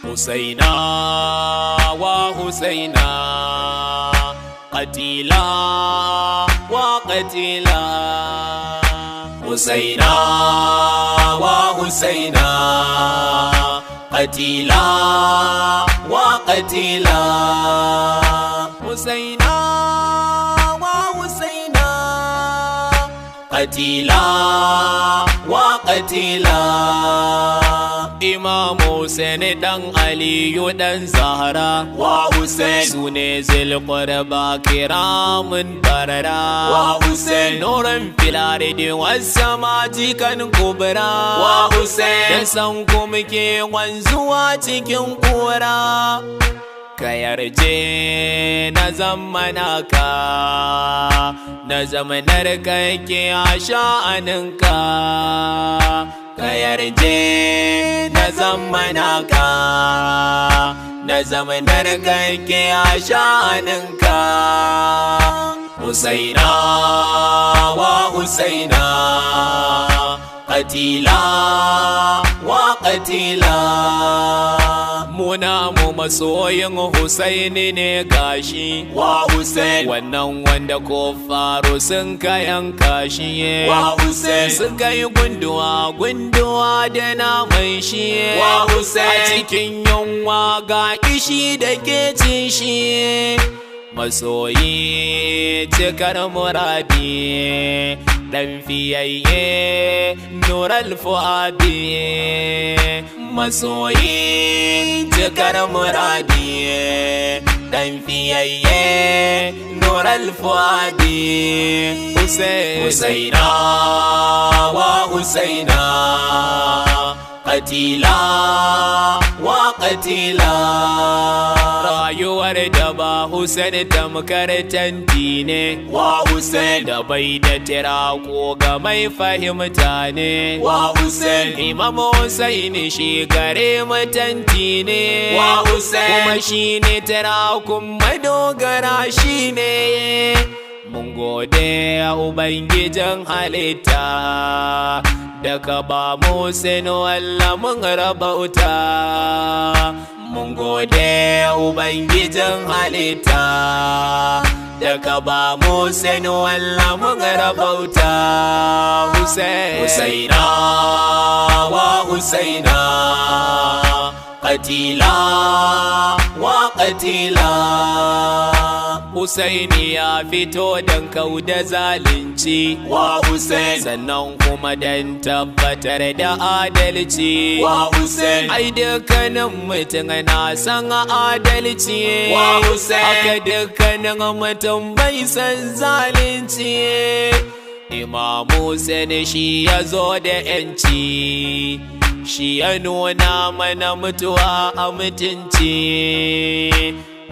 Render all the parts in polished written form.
حسينا وحسينا قتيلا وقتيلا حسينا وحسينا قتيلا وقتيلا حسينا وحسينا قتيلا وقتيلا Imam Hussein dan Aliyu dan Zahra wa Hussein sune zilqurba kiramun barara wa Hussein nuran fil ardi was samati kan kubra wa Hussein dan san ku muke wanzuwa cikin kura ka yarje na zamanaka na zamanar kake a sha'aninka ka yarje na zamanaka na zamanar kake a sha'aninka Husaina wa Husaina qatila wa qatila muna mu masoyin Husaini ne gashi wa Husain wannan wanda ko faro sun kayan kashi wa Husain sun kai gunduwa da naman shi wa Husain a cikin yunwa ga ishi da ke cin shi masoyi cikar muradi dan fiyayye nural fuadi masoyi cikar muradi dan fiyayye nural fuadi Husaina wa Husaina qatila wa qatila rayuwar da ba Hussein tamkar tanti ne wa Hussein da bai da tira ko ga mai fahimta ne wa Hussein Imam Hussein shi gare mutanti ne wa Hussein kuma shi ne tira kuma dogara shi ne mun gode a ubangijin halitta daga ba Hussein wallah mun rabauta mun gode ubangijin halitta daga ba Hussein wallah mun rabauta Husaina wa Husaina qatila wa qatila Husaini ya fito dan kauda zalunci wa Hussein sannan kuma dan tabbatar da adalci wa Hussein ai dukkanin mutum na san adalci wa Hussein aka dukkanin mutum bai san zalunci Imam Hussein shi ya zo da yanci shi ya nuna mana mutuwa a mutunci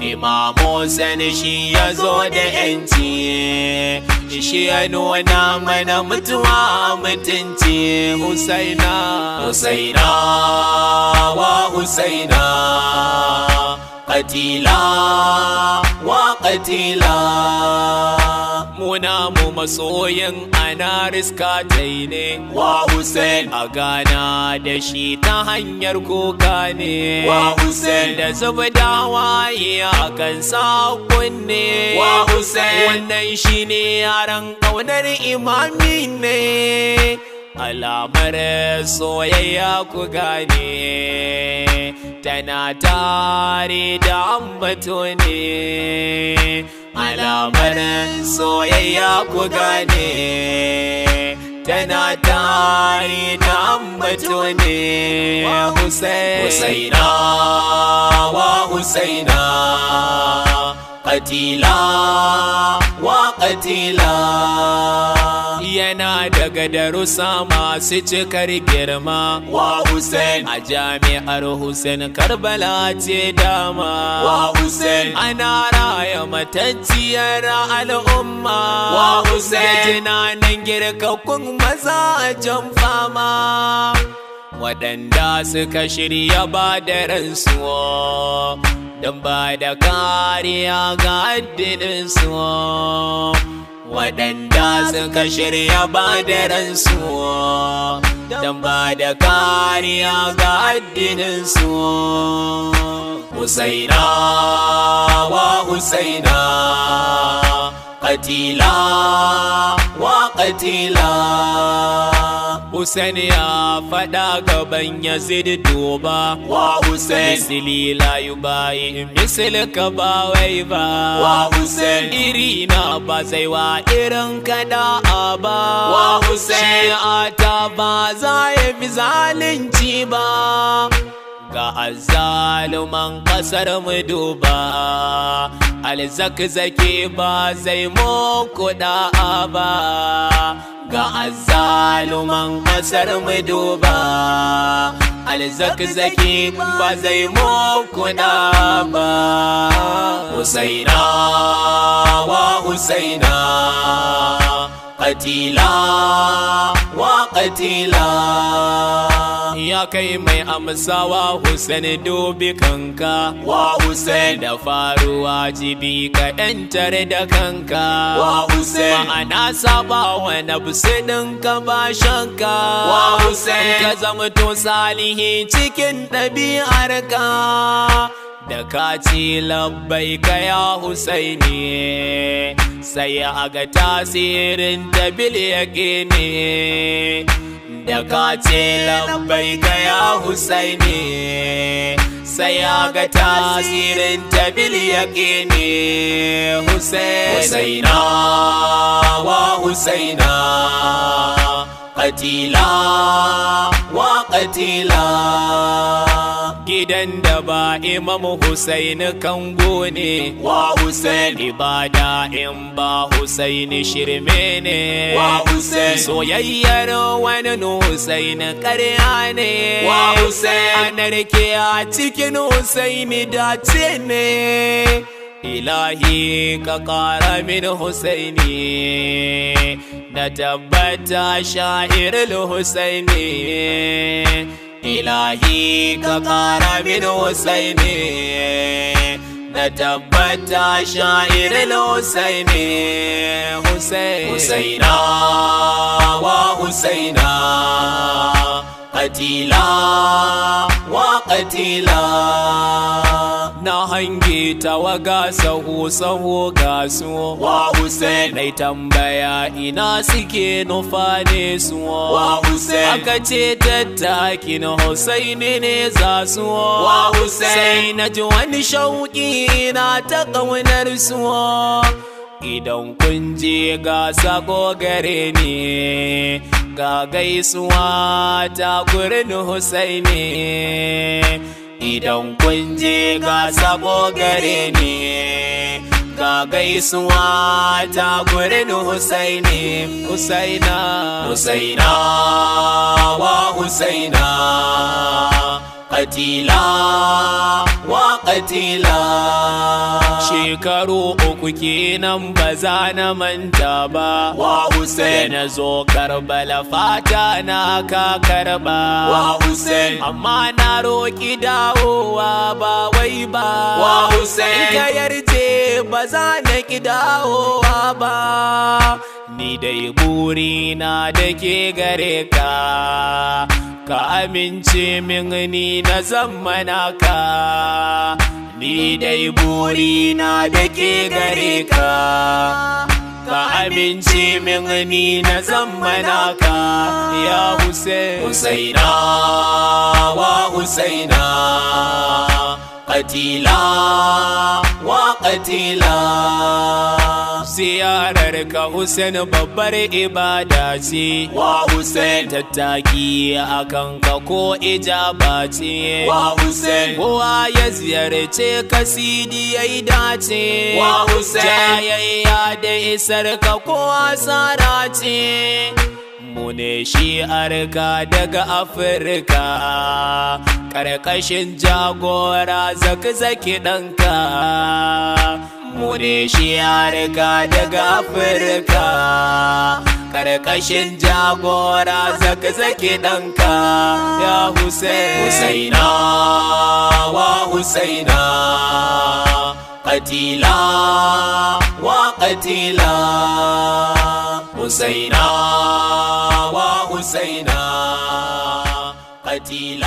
Imam Hussein shi ya zo da yanci shi ya nuna mana mutuwa mutunci Husaina wa Husaina qatila wa qatila muna mu masoyin ana riska tai ne wa Hussein a gana da shi ta hanyar kuka ne wa Hussein da zuba dawaye a kan sakon ne wa Hussein wannan shi ne yaran ƙaunar imami ne alamar soyayya ku gane tana tare da ambato ne alamar soyayya ku gane tana tare da ambato ne Husaina wa Husaina qatila wa qatila yana daga darussa masu cikar girma wa Hussein a jami'ar Hussein Karbala ce dama wa Hussein ana raya matacciyar al'umma wa Hussein tunanin girkakkun mazajen fama waɗanda suka shirya ba da ransu don ba da kariya ga addininsu waɗanda suka shirya ba da ransu don ba da kariya ga addininsu Husaina wa Husaina, qatila wa qatila. Hussein ya faɗa gaban Yazid duba wa Hussein, misli la yubayi misli ka ba wai ba wa Hussein, iri na ba zai wa irin kada ba wa Hussein, shi'ata ba za ya fi zalunci ba ga azzaluman kasar mu duba, alzakzaki ba zai muku da'a ba ga azzaluman kasar mu duba, alzakzaki ba zai muku da'a ba. Husaina wa Husaina, qatila wa qatila. Ya kai mai amsawa Hussein dubi kanka wa Hussein, da faru wajibi ka yantar da kanka wa Hussein, ma'ana saba wa nafsi ɗinka ba shakka wa Hussein, ka zamto salihi cikin ɗabi'arka da ka ci labbaika ya Husaini, sai a ga tasirin bil yaqini. Da ka ce labbaika ya Husaini, sai ya ga tasirin bil yaqini. Husaina wa Husaina, qatila wa qatila. Gidan da ba Imam Hussein kango ne wa Hussein, ibada in ba Hussein shirme ne wa Hussein, soyayyar wani Hussein ƙarya ne wa Hussein, anarke a cikin Hussein dace ne. Ilahi ka ƙara min Husaini, na tabbata sha'irul Husaini. Ilahi ka ƙara min Husaini, na tabbata sha'irul Husaini. Husaina wa Husaina, qatila wa qatila. Na hange tawaga sahu ga su wa Hussein, nai tambaya ina suke nufa ne su wa Hussein, aka ce tattakin Hussein ne za su wa Hussein, sai na ji wani shauƙi na ta ƙaunar su. Idan kun je ga sako gare ni, ga gaisuwa ta gurin Husaini. Idan kun je ga sako gare ni, ga gaisuwa ta gurin Husaini. Husaina wa Husaina, qatila wa qatila. Shekaru uku kenan ba za na manta ba wa Hussein, da na zo Karbala fata na ka karba wa Hussein, amma na roƙi dawowa ba wai ba wa Hussein, ka yarje ba za na ki dawowa ba. Ni dai burina da ke gare ka, ka amince min ni na zammana ka. Ni dai burina da ke gare ka, ka amince min ni na zammana ka ya Hussein. Husaina wa Husaina, qatila wa qatila. Ziyarar ka Hussein babbar ibada ce wa Hussein, tattaki akan ka ko ijaba ce wa Hussein, kowa ya ziyarce ka sidi yayi dace wa Hussein, jayayya da isar ka ko asara ce. Mu ne shi'arka daga Afirka, ƙarƙashin jagora zakzaki ɗanka. Mu ne shi'arka daga Afirka, ƙarƙashin jagora zakzaki ɗanka ya Hussein. Husaina wa Husaina, qatila wa qatila. Husaina wa Husaina, qatila